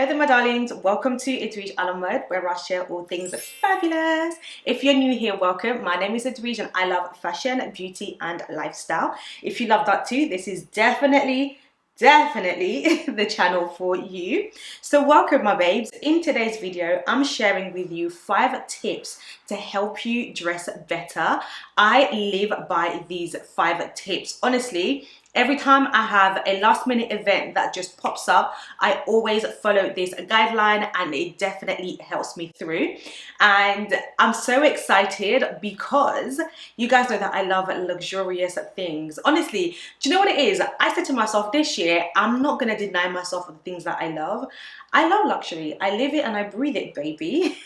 there my darlings, welcome to Edwigealamode, where I share all things fabulous. If you're new here, welcome. My name is Edwige and I love fashion, beauty and lifestyle. If you love that too, this is definitely the channel for you. So welcome my babes. In today's video, I'm sharing with you 5 tips to help you dress better. I live by these 5 tips. Honestly, every time I have a last minute event that just pops up, I always follow this guideline and it definitely helps me through. And I'm so excited because you guys know that I love luxurious things. Honestly, do you know what it is? I said to myself this year, I'm not going to deny myself the things that I love. I love luxury. I live it and I breathe it, baby.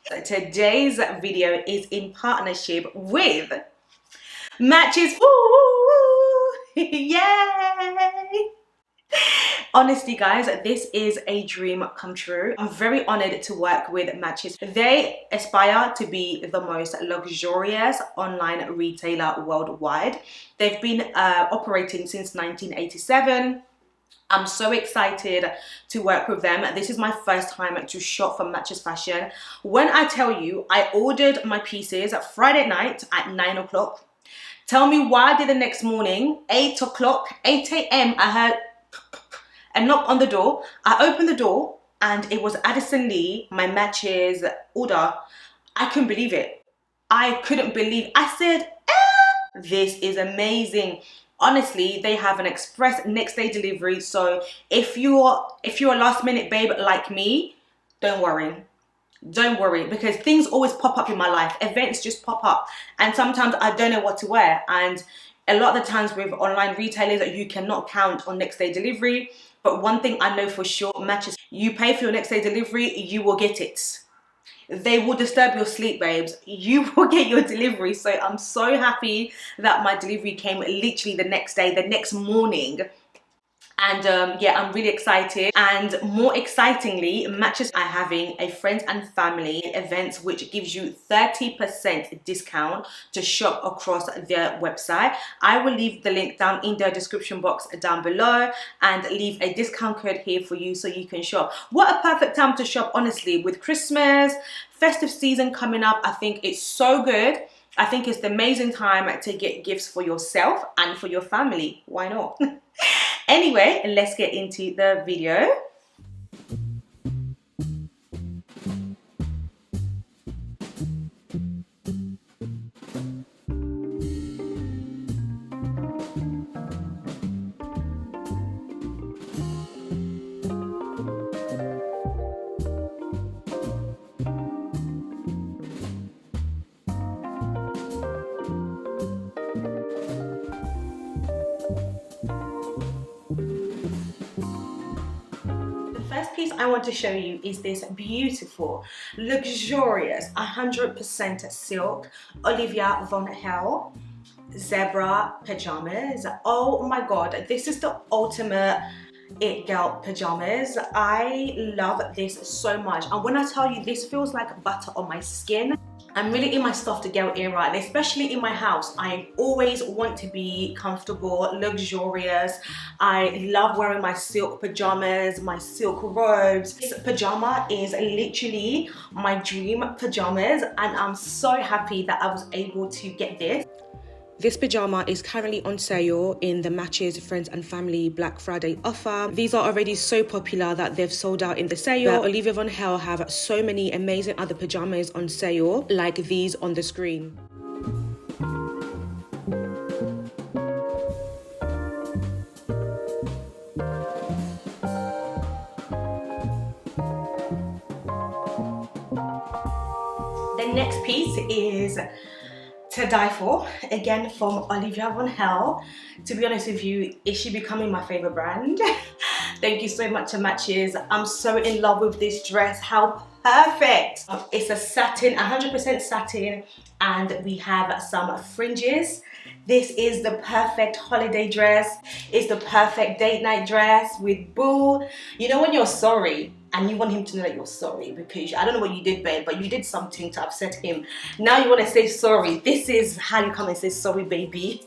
So today's video is in partnership with Matches. Yay! Honestly guys, this is a dream come true. I'm very honored to work with Matches. They aspire to be the most luxurious online retailer worldwide. They've been operating since 1987. I'm so excited to work with them. This is my first time to shop for Matches Fashion. When I tell you, I ordered my pieces Friday night at 9 o'clock. Tell me why did the next morning, 8 o'clock, 8 a.m. I heard a knock on the door. I opened the door and it was Addison Lee, my Matches order. I couldn't believe it. I couldn't believe. I said, this is amazing. Honestly, they have an express next day delivery. So if you're a last minute babe like me, don't worry. Don't worry, because things always pop up in my life. Events just pop up and sometimes I don't know what to wear, and a lot of the times with online retailers you cannot count on next day delivery. But one thing I know for sure, Matches, you pay for your next day delivery, you will get it. They will disturb your sleep, babes. You will get your delivery. So I'm so happy that my delivery came literally the next day, the next morning. And yeah, I'm really excited. And more excitingly, Matches are having a friends and family event which gives you 30% discount to shop across their website. I will leave the link down in the description box down below and leave a discount code here for you so you can shop. What a perfect time to shop, honestly, with Christmas, festive season coming up. I think it's so good. I think it's the amazing time to get gifts for yourself and for your family. Why not? Anyway, let's get into the video. Piece I want to show you is this beautiful, luxurious, 100% silk Olivia Von Halle zebra pajamas. Oh my god, this is the ultimate it girl pajamas. I love this so much, and when I tell you this feels like butter on my skin. I'm really in my stuff to girl era, and especially in my house. I always want to be comfortable, luxurious. I love wearing my silk pajamas, my silk robes. This pajama is literally my dream pajamas, and I'm so happy that I was able to get this. This pajama is currently on sale in the Matches Friends and Family Black Friday offer. These are already so popular that they've sold out in the sale. But Olivia Von Halle have so many amazing other pajamas on sale, like these on the screen. The next piece is to die for, again from Olivia Von Halle. To be honest with you, is she becoming my favorite brand? Thank you so much to Matches. I'm so in love with this dress. How perfect! It's a satin, 100% satin, and we have some fringes. This is the perfect holiday dress. It's the perfect date night dress with boo. You know when you're sorry and you want him to know that you're sorry because I don't know what you did, babe, but you did something to upset him. Now you want to say sorry. This is how you come and say sorry, baby.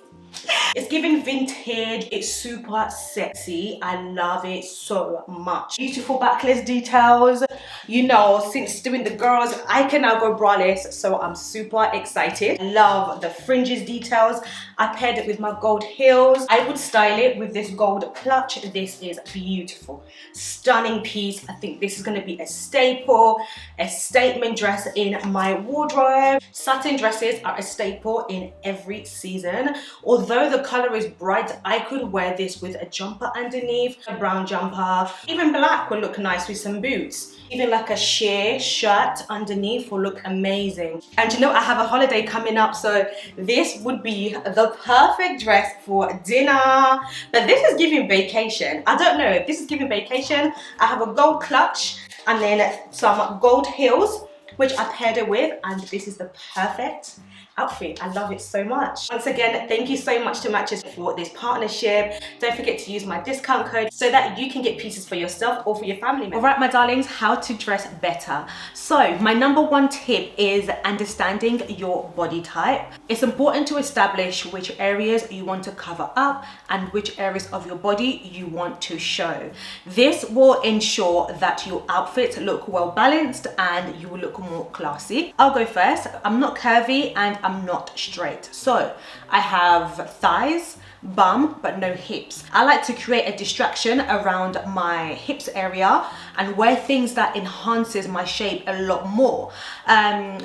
It's giving vintage. It's super sexy. I love it so much. Beautiful backless details. You know, since doing the girls, I can now go braless, so I'm super excited. I love the fringes details. I paired it with my gold heels. I would style it with this gold clutch. This is beautiful. Stunning piece. I think this is going to be a staple, a statement dress in my wardrobe. Satin dresses are a staple in every season. Although the color is bright, I could wear this with a jumper underneath, a brown jumper. Even black will look nice with some boots. Even like a sheer shirt underneath will look amazing. And you know, I have a holiday coming up, so this would be the perfect dress for dinner. But this is giving vacation. I don't know if this is giving vacation. I have a gold clutch and then some gold heels, which I paired it with, and this is the perfect outfit. I love it so much. Once again, thank you so much to Matches for this partnership. Don't forget to use my discount code so that you can get pieces for yourself or for your family members. All right, my darlings, how to dress better. So my number one tip is understanding your body type. It's important to establish which areas you want to cover up and which areas of your body you want to show. This will ensure that your outfits look well balanced and you will look more classy. I'll go first. I'm not curvy and I'm not straight. So I have thighs, bum, but no hips. I like to create a distraction around my hips area and wear things that enhances my shape a lot more.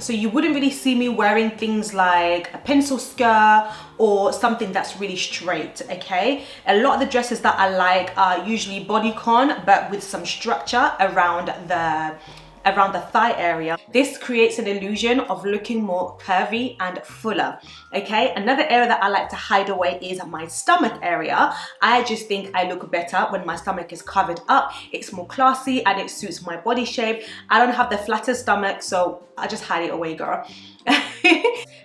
So you wouldn't really see me wearing things like a pencil skirt or something that's really straight, okay? A lot of the dresses that I like are usually bodycon, but with some structure around the thigh area. This creates an illusion of looking more curvy and fuller, okay? Another area that I like to hide away is my stomach area. I just think I look better when my stomach is covered up. It's more classy and it suits my body shape. I don't have the flattest stomach, so I just hide it away, girl.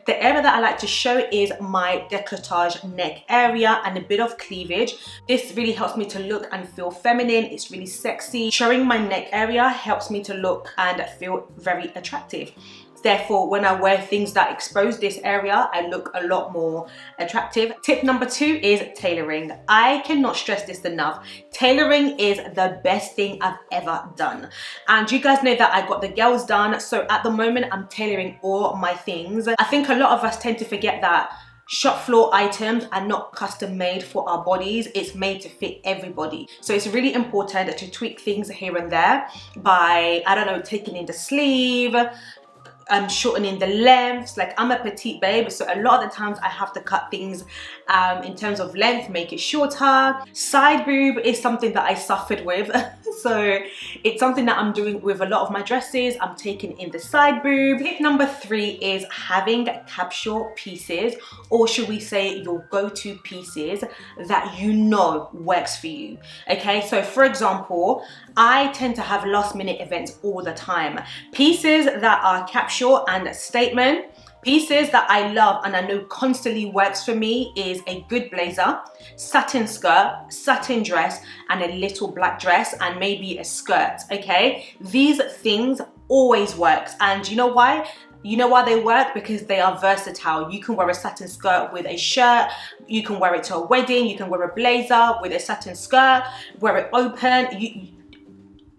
The area that I like to show is my décolletage neck area and a bit of cleavage. This really helps me to look and feel feminine. It's really sexy. Showing my neck area helps me to look and feel very attractive. Therefore, when I wear things that expose this area, I look a lot more attractive. Tip number 2 is tailoring. I cannot stress this enough. Tailoring is the best thing I've ever done. And you guys know that I got the girls done. So at the moment, I'm tailoring all my things. I think a lot of us tend to forget that shop floor items are not custom made for our bodies. It's made to fit everybody. So it's really important to tweak things here and there by, I don't know, taking in the sleeve, shortening the lengths. Like, I'm a petite babe, so a lot of the times I have to cut things in terms of length, make it shorter. Side boob is something that I suffered with. So it's something that I'm doing with a lot of my dresses. I'm taking in the side boob. Tip number 3 is having capsule pieces, or should we say your go-to pieces that you know works for you. Okay, so for example, I tend to have last minute events all the time. Pieces that are capsule and statement. Pieces that I love and I know constantly works for me is a good blazer, satin skirt, satin dress, and a little black dress, and maybe a skirt, okay? These things always works. And you know why? You know why they work? Because they are versatile. You can wear a satin skirt with a shirt, you can wear it to a wedding, you can wear a blazer with a satin skirt, wear it open.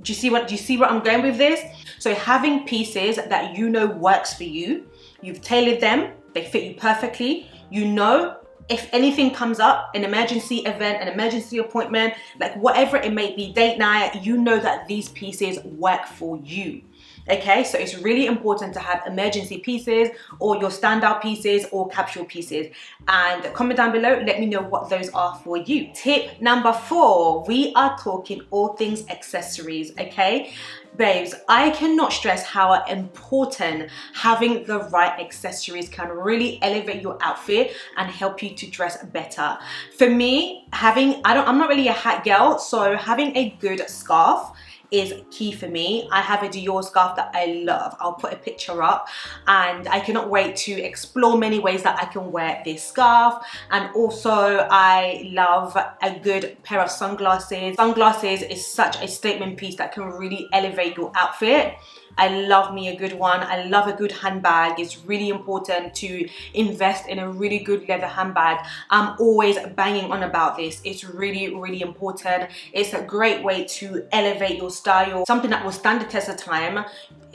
Do you see where I'm going with this? So having pieces that you know works for you, you've tailored them, they fit you perfectly. You know, if anything comes up, an emergency event, an emergency appointment, like whatever it may be, date night, you know that these pieces work for you. Okay, so it's really important to have emergency pieces or your standout pieces or capsule pieces. And comment down below, let me know what those are for you. Tip number 4, we are talking all things accessories, okay? Babes, I cannot stress how important having the right accessories can really elevate your outfit and help you to dress better. For me, I'm not really a hat girl, so having a good scarf is key for me. I have a Dior scarf that I love. I'll put a picture up, and I cannot wait to explore many ways that I can wear this scarf. And also I love a good pair of sunglasses. Sunglasses is such a statement piece that can really elevate your outfit. I love me a good one. I love a good handbag. It's really important to invest in a really good leather handbag. I'm always banging on about this. It's really, really important. It's a great way to elevate your style, something that will stand the test of time.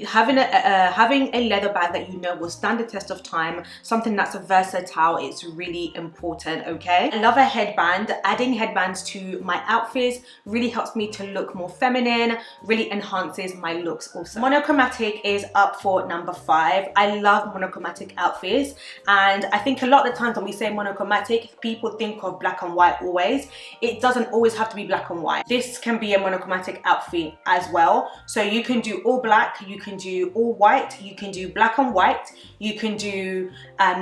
Having a leather bag that you know will stand the test of time, something that's versatile, it's really important, okay? I love a headband. Adding headbands to my outfits really helps me to look more feminine, really enhances my looks also. Monochromatic is up for number 5. I love monochromatic outfits, and I think a lot of the times when we say monochromatic, people think of black and white always. It doesn't always have to be black and white. This can be a monochromatic outfit as well. So you can do all black, you can do all white, you can do black and white, you can do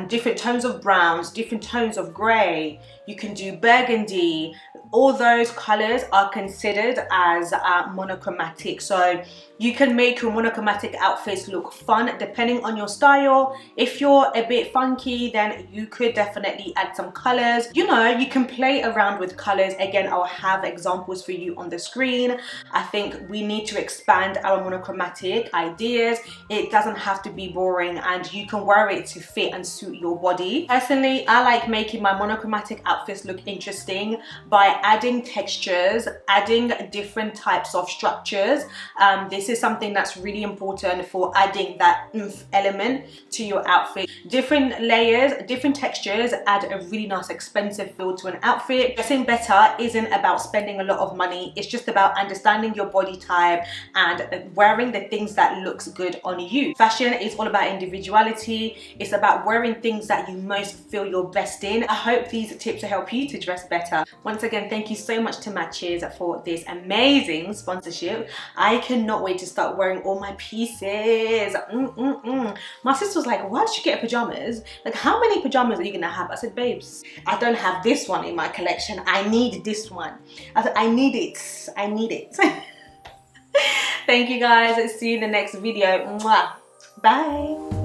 different tones of browns, different tones of grey, you can do burgundy. All those colors are considered as monochromatic. So you can make your monochromatic outfits look fun depending on your style. If you're a bit funky, then you could definitely add some colors. You know, you can play around with colors. Again, I'll have examples for you on the screen. I think we need to expand our monochromatic ideas. It doesn't have to be boring, and you can wear it to fit and suit your body. Personally, I like making my monochromatic outfits look interesting by adding textures, adding different types of structures. This is something that's really important for adding that oomph element to your outfit. Different layers, different textures add a really nice expensive feel to an outfit. Dressing better isn't about spending a lot of money. It's just about understanding your body type and wearing the things that looks good on you. Fashion is all about individuality. It's about wearing things that you most feel your best in. I hope these tips will help you to dress better. Once again, thank you so much to Matches for this amazing sponsorship. I cannot wait to start wearing all my pieces. My sister was like, why did you get pajamas? Like, how many pajamas are you gonna have? I said, babes, I don't have this one in my collection. I need this one. I said, I need it. I need it. Thank you guys. See you in the next video. Mwah. Bye.